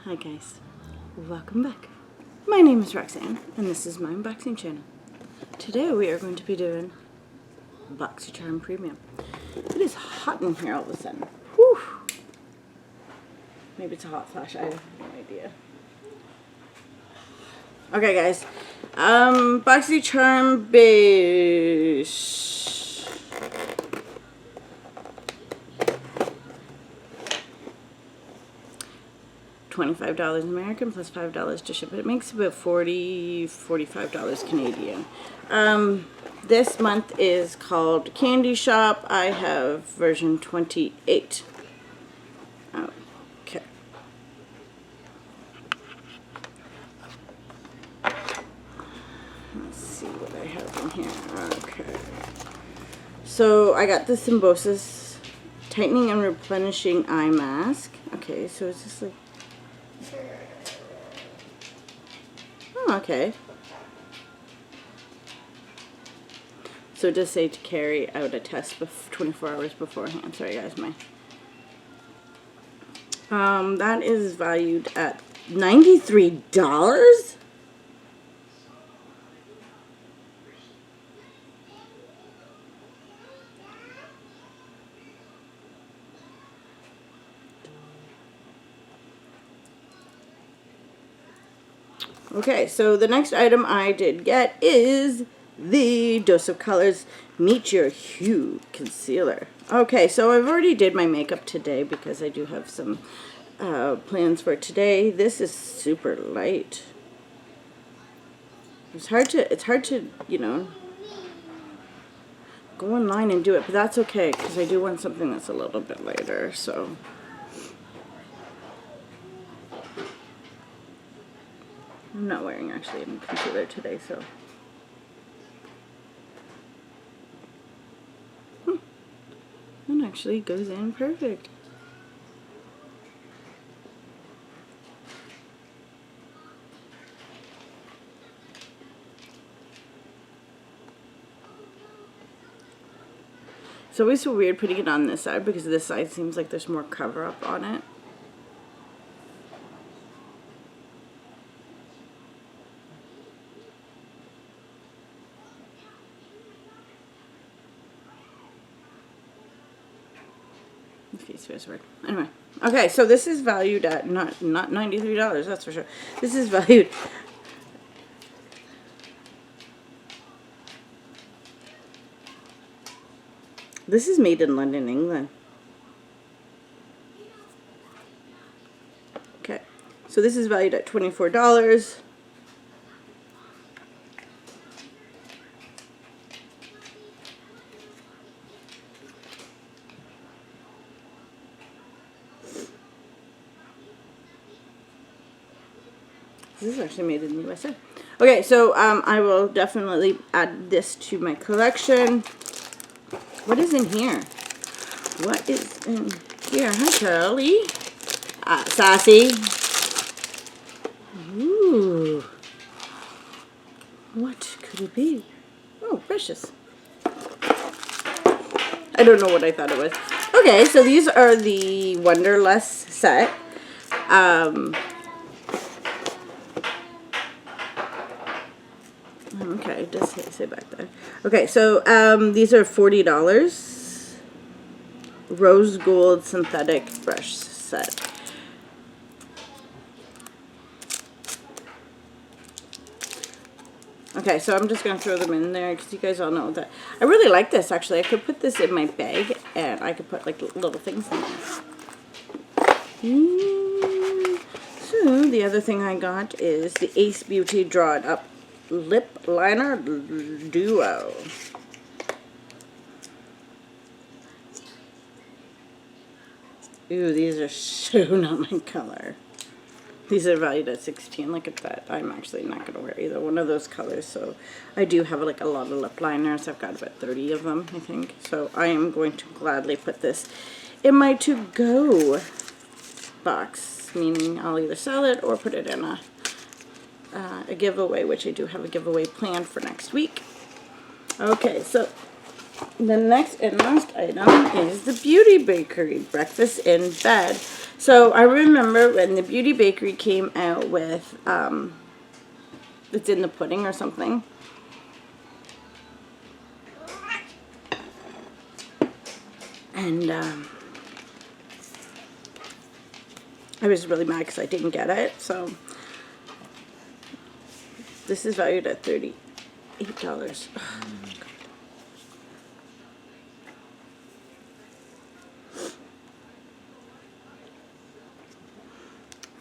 Hi guys, welcome back. My name is Roxanne and this is my unboxing channel. Today we are going to be doing Boxycharm Premium. It is hot in here all of a sudden. Whew. Maybe it's a hot flash, I have no idea. Okay guys, Boxycharm base. $25 American plus $5 to ship it. It makes about $45 Canadian. This month is called Candy Shop. I have version 28. Okay. Let's see what I have in here. Okay. So I got the Symbiosis Tightening and Replenishing Eye Mask. Okay, so it's just like, oh, okay. So it does say to carry out a test 24 hours beforehand. Sorry guys, that is valued at $93? Okay, so the next item I did get is the Dose of Colors Meet Your Hue Concealer. Okay, so I've already did my makeup today because I do have some plans for today. This is super light. It's hard to, you know, go online and do it, but that's okay because I do want something that's a little bit lighter, so. I'm not wearing actually any concealer today, so. That actually goes in perfect. It's always so weird putting it on this side because this side seems like there's more cover up on it. Face feels weird. Anyway, okay, so this is valued at not $93, that's for sure. This is valued. This is made in London, England. Okay, so this is valued at $24. This is actually made in the USA. Okay, so I will definitely add this to my collection. What is in here? What is in here? Hi, Charlie. Sassy. Ooh. What could it be? Oh, precious. I don't know what I thought it was. Okay, so these are the Wonderlust set. Okay, it does say back there. Okay, so these are $40. Rose Gold Synthetic Brush Set. Okay, so I'm just going to throw them in there because you guys all know that. I really like this, actually. I could put this in my bag and I could put like little things in there. So the other thing I got is the Ace Beauty Draw It Up Lip Liner Duo. Ooh, these are so not my color. These are valued at $16. Look at that. I'm actually not going to wear either one of those colors. So I do have like a lot of lip liners. I've got about 30 of them, I think. So I am going to gladly put this in my to-go box. Meaning I'll either sell it or put it in a giveaway, which I do have a giveaway planned for next week. Okay, so the next and last item is the Beauty Bakery Breakfast in Bed So I remember when the Beauty Bakery came out with, it's in the pudding or something. And I was really mad because I didn't get it. So this is valued at $38.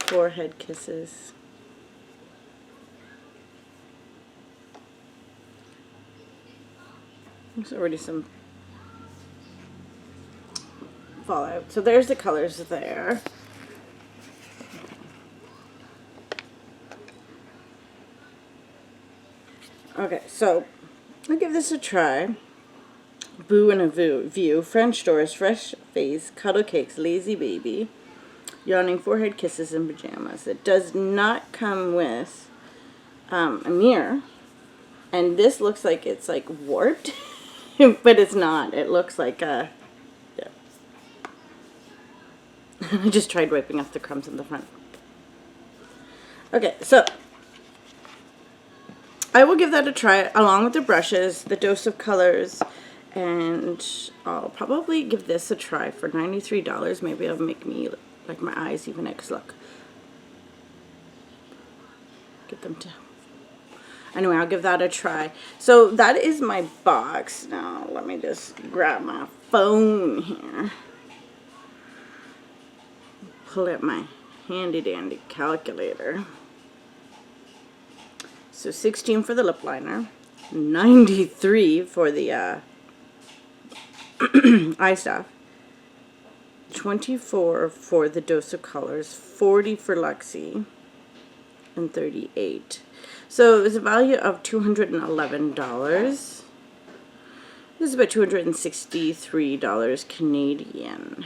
Forehead kisses. There's already some fallout. So there's the colors there. Okay, so I'll give this a try. Boo and a View, French Doors, Fresh Face, Cuddle Cakes, Lazy Baby, Yawning Forehead Kisses, and Pajamas. It does not come with a mirror, and this looks like it's like warped, but it's not. It looks like a, yeah. I just tried wiping off the crumbs in the front. Okay, so I will give that a try along with the brushes, the dose of colors, and I'll probably give this a try for $93. Maybe it'll make me like my eyes even out, 'cause look. Get them to. Anyway, I'll give that a try. So that is my box. Now let me just grab my phone here. Pull out my handy dandy calculator. So 16 for the lip liner, 93 for the eye stuff, 24 for the dose of colors, 40 for Luxy, and 38. So it was a value of $211. This is about $263 Canadian.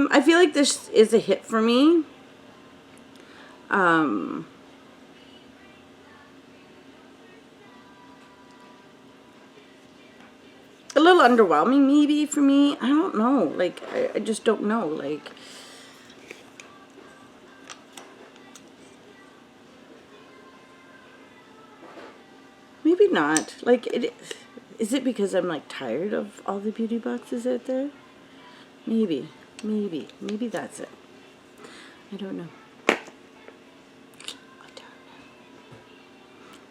I feel like this is a hit for me. A little underwhelming maybe for me. I don't know. Like, I just don't know. Like, maybe not. Like, is it because I'm like tired of all the beauty boxes out there? Maybe that's it. I don't know.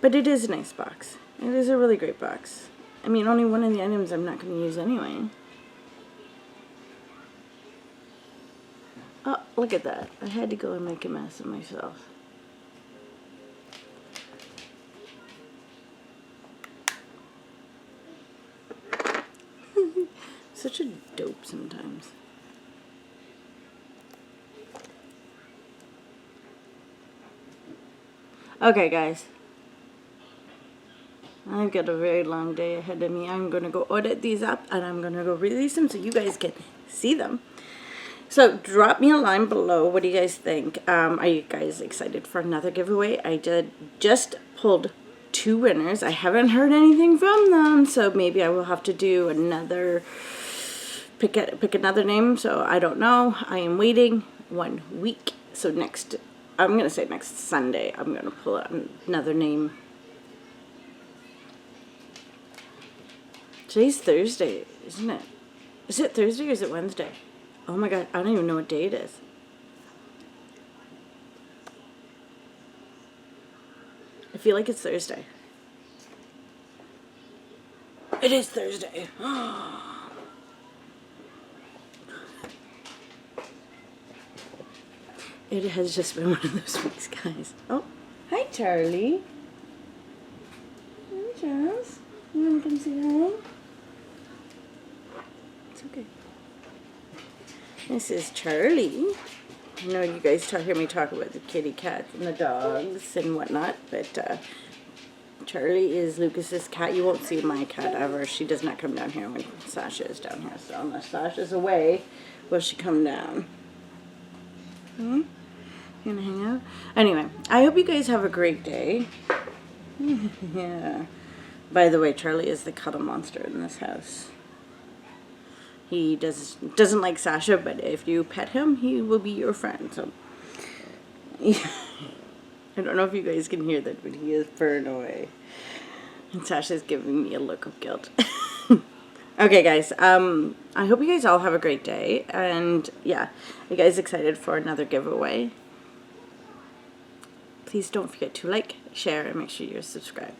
But it is a nice box. It is a really great box. I mean, only one of the items I'm not going to use anyway. Oh, look at that. I had to go and make a mess of myself. Such a dope sometimes. Okay, guys. I've got a very long day ahead of me. I'm going to go edit these up and I'm going to go release them so you guys can see them. So drop me a line below. What do you guys think? Are you guys excited for another giveaway? I just pulled 2 winners. I haven't heard anything from them, so maybe I will have to do another, pick another name. So I don't know. I am waiting 1 week. So I'm going to say next Sunday, I'm going to pull out another name. Today's Thursday, isn't it? Is it Thursday or is it Wednesday? Oh my god, I don't even know what day it is. I feel like it's Thursday. It is Thursday. It has just been one of those weeks, guys. Oh, hi Charlie. Hi Charles. You want to come say hi? It's okay. This is Charlie. I know you guys hear me talk about the kitty cats and the dogs and whatnot, but Charlie is Lucas's cat. You won't see my cat ever. She does not come down here when Sasha is down here. So unless Sasha's away, will she come down? You gonna hang out? Anyway, I hope you guys have a great day. Yeah. By the way, Charlie is the cuddle monster in this house. He doesn't like Sasha, but if you pet him, he will be your friend. So, yeah. I don't know if you guys can hear that, but he is purring away. And Sasha's giving me a look of guilt. Okay, guys. I hope you guys all have a great day. And yeah, are you guys excited for another giveaway? Please don't forget to like, share, and make sure you're subscribed.